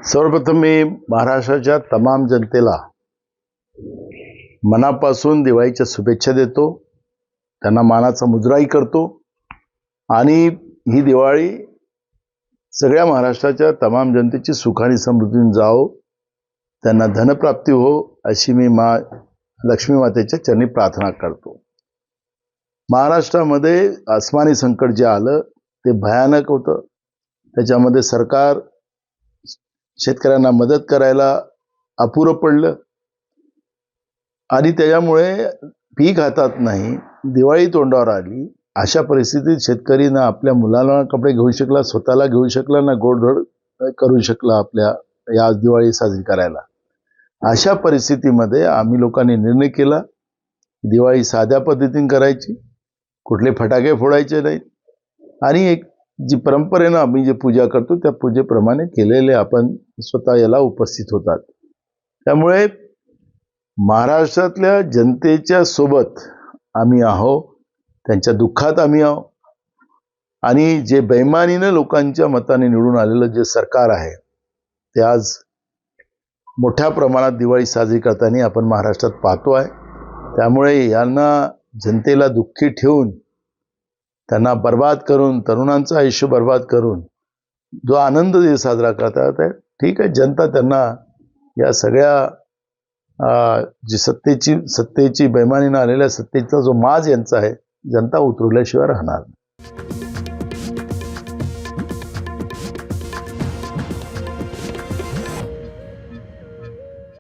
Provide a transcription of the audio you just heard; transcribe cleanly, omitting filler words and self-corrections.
सर्वप्रथम मी महाराष्ट्राच्या तमाम जनतेला मनापासून दिवाळीच्या शुभेच्छा देतो. त्यांना मानाचा मुजराही करतो आणि ही दिवाळी सगळ्या महाराष्ट्राच्या तमाम जनतेची सुखाने समृद्धीने जाओ, त्यांना धनप्राप्ती हो अशी मी लक्ष्मी मातेच्या चरणी प्रार्थना करतो. महाराष्ट्रामध्ये आसमानी संकट जे आलं ते भयानक होतं. त्याच्यामध्ये सरकार शेतकऱ्यांना मदत करायला अपुरं पडलं आणि त्याच्यामुळे पीक हातात नाही, दिवाळी तोंडावर आली. अशा परिस्थितीत शेतकरी ना आपल्या मुलाला कपडे घेऊ शकला, स्वतःला घेऊ शकला, ना गोडधोड करू शकला आपल्या या दिवाळी साजरी करायला. अशा परिस्थितीमध्ये आम्ही लोकांनी निर्णय केला दिवाळी साध्या पद्धतीने करायची, कुठले फटाके फोडायचे नाहीत आणि एक जी परंपरेनं आम्ही जे पूजा करतो त्या पूजेप्रमाणे केलेले आपण स्वतः याला उपस्थित होतात. त्यामुळे महाराष्ट्रातल्या जनतेच्या सोबत आम्ही आहोत, त्यांच्या दुःखात आम्ही आहोत आणि जे बेईमानीनं लोकांच्या मताने निवडून आलेलं जे सरकार आहे ते आज मोठ्या प्रमाणात दिवाळी साजरी करताना आपण महाराष्ट्रात पाहतो आहे. त्यामुळे यांना जनतेला दुःखी ठेवून, त्यांना बर्बाद करून, तरुणांचं आयुष्य बर्बाद करून जो आनंद जे साजरा करतात आहे, ठीक आहे, जनता त्यांना या सगळ्या जी सत्तेची बेईमानीनं आलेल्या सत्तेचा जो माज यांचा आहे, जनता उतरवल्याशिवाय राहणार.